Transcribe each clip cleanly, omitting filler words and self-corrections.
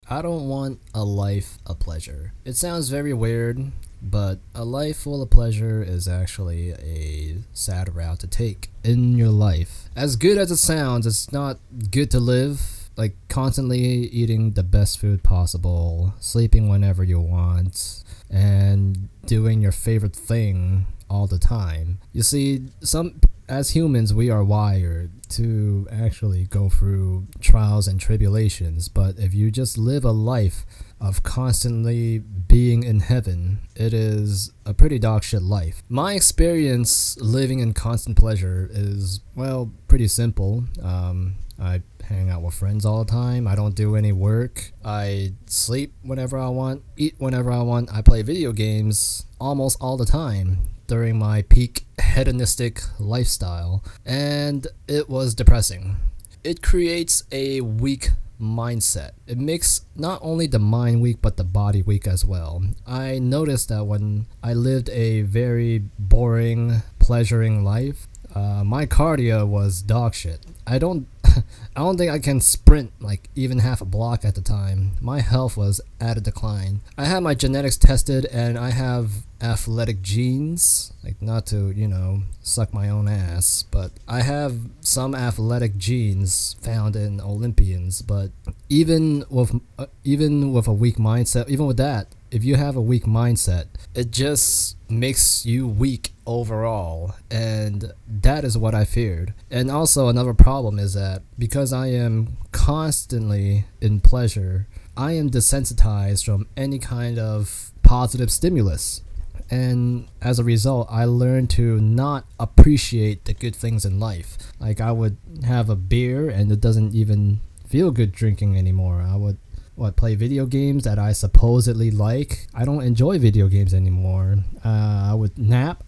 I don't want a life of pleasure. It sounds very weird, but a life full of pleasure is actually a sad route to take in your life. As good as it sounds, it's not good to live like constantly eating the best food possible, sleeping whenever you want, and doing your favorite thing all the time. You see, some as humans we are wired to actually go through trials and tribulations, but if you just live a life of constantly being in heaven, it is a pretty dog shit life. My experience living in constant pleasure is, well, pretty simple. I hang out with friends all the time. I don't do any work. I sleep whenever I want, eat whenever I want. I play video games almost all the time during my peak hedonistic lifestyle, and it was depressing. It creates a weak mindset. It makes not only the mind weak but the body weak as well. I noticed that when I lived a very boring, pleasuring life, my cardio was dog shit. I don't I don't think I can sprint like even half a block at the time. My health was at a decline. I had my genetics tested and I have athletic genes. Like, not to, suck my own ass, but I have some athletic genes found in Olympians, but even with a weak mindset, even with that, if you have a weak mindset, it just makes you weak overall, and that is what I feared. And also another problem is that because I am constantly in pleasure, I am desensitized from any kind of positive stimulus. And as a result, I learned to not appreciate the good things in life. Like, I would have a beer and it doesn't even feel good drinking anymore. I would play video games that I supposedly like. I don't enjoy video games anymore. I would nap.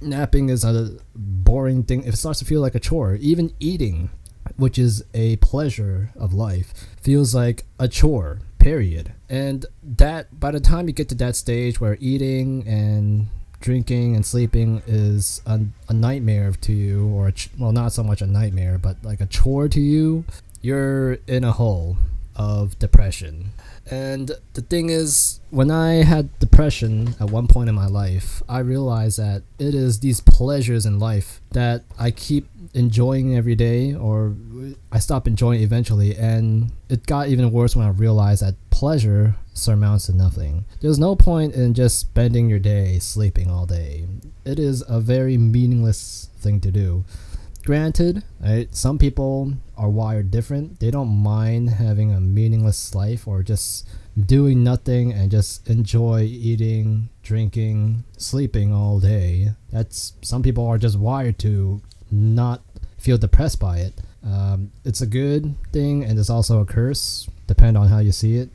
Napping is a boring thing. It starts to feel like a chore. Even eating, which is a pleasure of life, feels like a chore, period. And that, by the time you get to that stage where eating and drinking and sleeping is a nightmare to you, or well, not so much a nightmare, but like a chore to you, you're in a hole of depression. And the thing is, when I had depression at one point in my life, I realized that it is these pleasures in life that I keep enjoying every day, or I stop enjoying eventually. And it got even worse when I realized that pleasure surmounts to nothing. There's no point in just spending your day sleeping all day. It is a very meaningless thing to do. Granted, right, some people are wired different. They don't mind having a meaningless life or just doing nothing and just enjoy eating, drinking, sleeping all day. Some people are just wired to not feel depressed by it. It's a good thing and it's also a curse, depending on how you see it.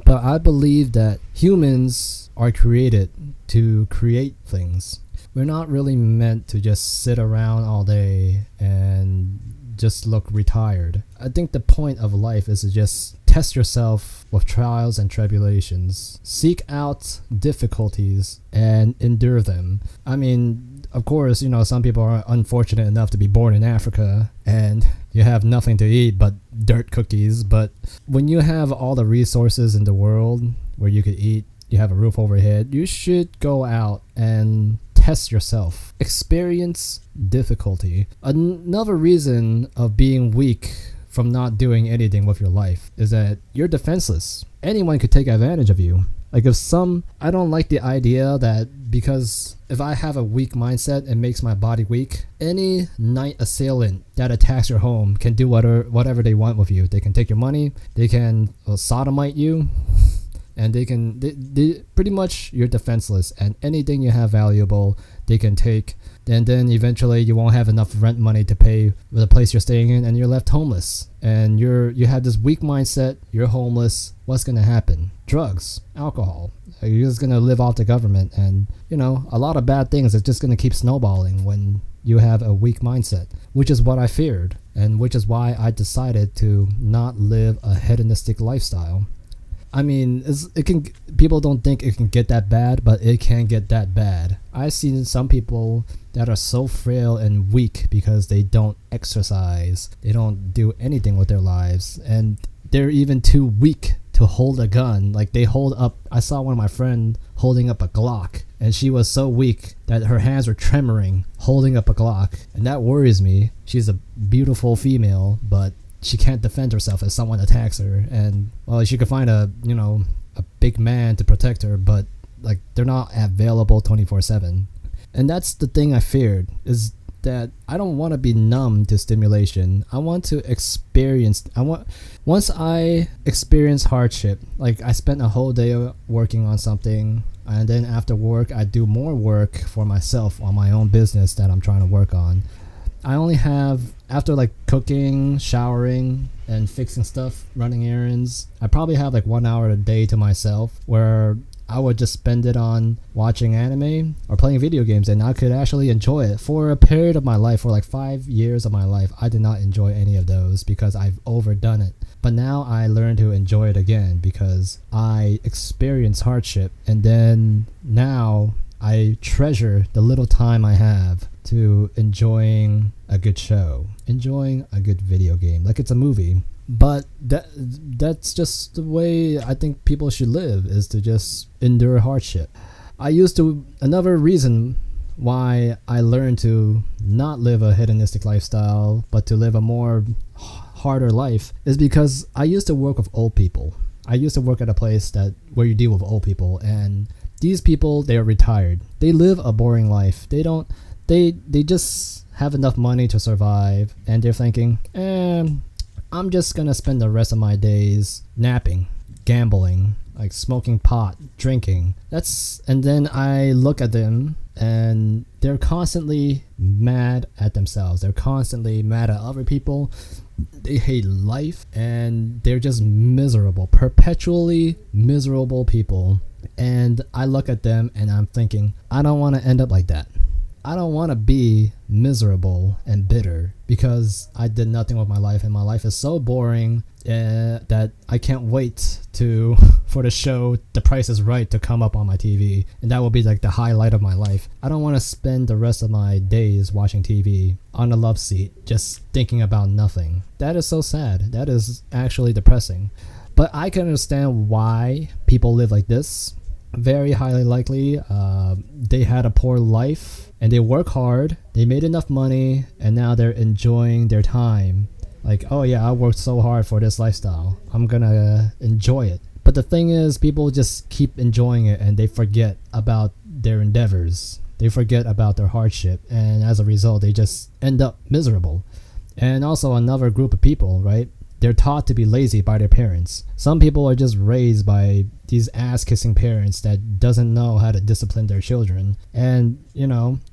But I believe that humans are created to create things. We're not really meant to just sit around all day and just look retired. I think the point of life is to just test yourself with trials and tribulations. Seek out difficulties and endure them. I mean, of course, some people are unfortunate enough to be born in Africa and you have nothing to eat but dirt cookies. But when you have all the resources in the world where you could eat, you have a roof overhead, you should go out and test yourself. Experience difficulty. Another reason of being weak from not doing anything with your life is that you're defenseless. Anyone could take advantage of you. Like, I don't like the idea that because if I have a weak mindset, it makes my body weak. Any night assailant that attacks your home can do whatever they want with you. They can take your money, they can sodomite you, and they pretty much, you're defenseless, and anything you have valuable they can take. And then eventually you won't have enough rent money to pay the place you're staying in, and you're left homeless. And you have this weak mindset, you're homeless. What's gonna happen? Drugs, alcohol. You're just gonna live off the government, and a lot of bad things is just gonna keep snowballing when you have a weak mindset, which is what I feared, and which is why I decided to not live a hedonistic lifestyle. I mean, people don't think it can get that bad, but it can get that bad. I've seen some people that are so frail and weak because they don't exercise, they don't do anything with their lives, and they're even too weak to hold a gun. Like they hold up, I saw one of my friend holding up a Glock, and she was so weak that her hands were tremoring holding up a Glock, and that worries me. She's a beautiful female, but she can't defend herself if someone attacks her. And well, she could find a big man to protect her, but like they're not available 24/7. And that's the thing I feared, is that I don't want to be numb to stimulation. I want to experience. Once I experience hardship, like I spent a whole day working on something, and then after work I do more work for myself on my own business that I'm trying to work on. I only have, after like cooking, showering, and fixing stuff, running errands, I probably have like 1 hour a day to myself where I would just spend it on watching anime or playing video games, and I could actually enjoy it. For a period of my life, for like 5 years of my life, I did not enjoy any of those because I've overdone it. But now I learned to enjoy it again because I experienced hardship, and then now I treasure the little time I have to enjoying a good show, enjoying a good video game, like it's a movie. But that's just the way I think people should live, is to just endure hardship. Another reason why I learned to not live a hedonistic lifestyle, but to live a more harder life, is because I used to work with old people. I used to work at a place where you deal with old people, and these people, they are retired. They live a boring life. They just have enough money to survive, and they're thinking, I'm just gonna spend the rest of my days napping, gambling, like smoking pot, drinking. And then I look at them, and they're constantly mad at themselves. They're constantly mad at other people. They hate life, and they're just miserable, perpetually miserable people. And I look at them and I'm thinking, I don't want to end up like that. I don't want to be miserable and bitter because I did nothing with my life, and my life is so boring that I can't wait for the show The Price is Right to come up on my TV, and that will be like the highlight of my life. I don't want to spend the rest of my days watching TV on a love seat just thinking about nothing. That is so sad. That is actually depressing. But I can understand why people live like this. Very highly likely they had a poor life and they work hard, they made enough money, and now they're enjoying their time. Like, oh yeah, I worked so hard for this lifestyle, I'm gonna enjoy it. But the thing is, people just keep enjoying it and they forget about their endeavors. They forget about their hardship, and as a result they just end up miserable. And also another group of people, right? They're taught to be lazy by their parents. Some people are just raised by these ass-kissing parents that doesn't know how to discipline their children. And,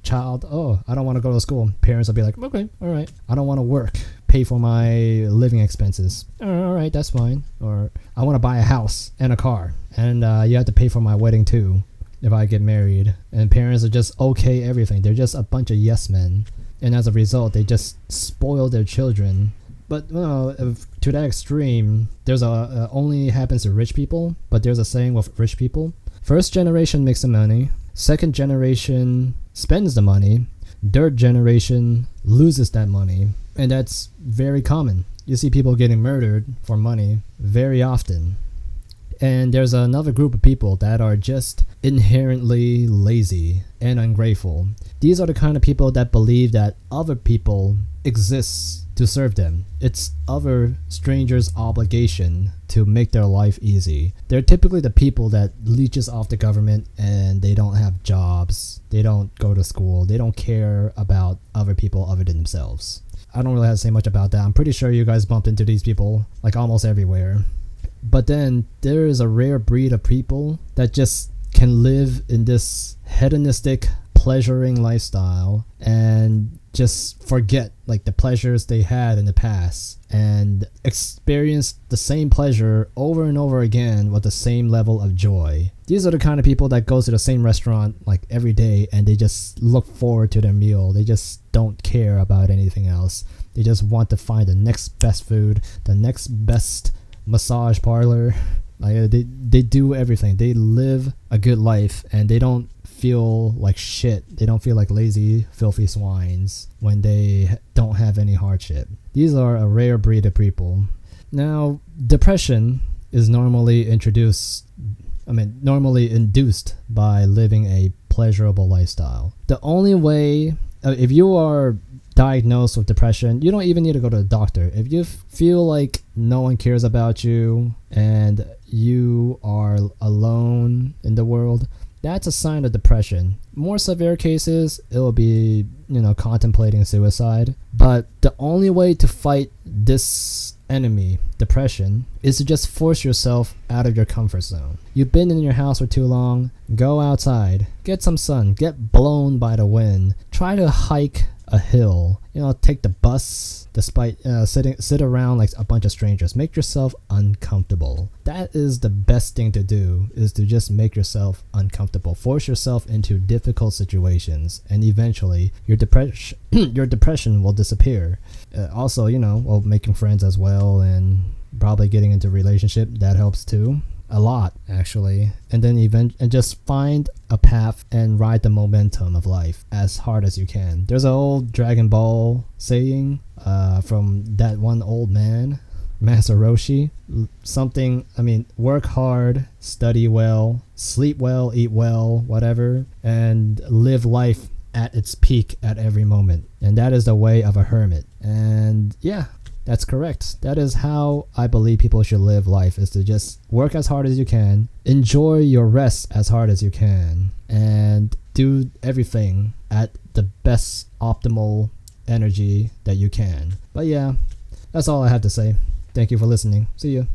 child, I don't want to go to school. Parents will be like, okay, all right. I don't want to work, pay for my living expenses. All right, that's fine. Or I want to buy a house and a car, and you have to pay for my wedding too if I get married. And parents are just okay everything. They're just a bunch of yes men. And as a result, they just spoil their children. But to that extreme, there's only happens to rich people. But there's a saying with rich people: first generation makes the money, second generation spends the money, third generation loses that money, and that's very common. You see people getting murdered for money very often. And there's another group of people that are just inherently lazy and ungrateful. These are the kind of people that believe that other people exist to serve them. It's other strangers' obligation to make their life easy. They're typically the people that leeches off the government, and they don't have jobs, they don't go to school, they don't care about other people other than themselves. I don't really have to say much about that. I'm pretty sure you guys bumped into these people like almost everywhere. But then there is a rare breed of people that just can live in this hedonistic, pleasuring lifestyle and just forget like the pleasures they had in the past and experience the same pleasure over and over again with the same level of joy. These are the kind of people that go to the same restaurant like every day, and they just look forward to their meal. They just don't care about anything else. They just want to find the next best food, the next best massage parlor. Like they do everything. They live a good life, and they don't feel like shit. They don't feel like lazy, filthy swines when they don't have any hardship. These are a rare breed of people. Now, depression is normally normally induced by living a pleasurable lifestyle. The only way, if you are diagnosed with depression, you don't even need to go to the doctor. If you feel like no one cares about you and you are alone in the world, that's a sign of depression. More severe cases, it will be, contemplating suicide. But the only way to fight this enemy, depression, is to just force yourself out of your comfort zone. You've been in your house for too long. Go outside, get some sun, get blown by the wind, try to hike a hill, take the bus, despite sit around like a bunch of strangers. Make yourself uncomfortable. That is the best thing to do, is to just make yourself uncomfortable. Force yourself into difficult situations, and eventually your depression will disappear. Also, making friends as well, and probably getting into a relationship, that helps too. A lot, actually. And then and just find a path and ride the momentum of life as hard as you can. There's an old Dragon Ball saying from that one old man, Master Roshi. Work hard, study well, sleep well, eat well, whatever, and live life at its peak at every moment. And that is the way of a hermit. And yeah, that's correct. That is how I believe people should live life, is to just work as hard as you can, enjoy your rest as hard as you can, and do everything at the best optimal energy that you can. But yeah, that's all I have to say. Thank you for listening. See you.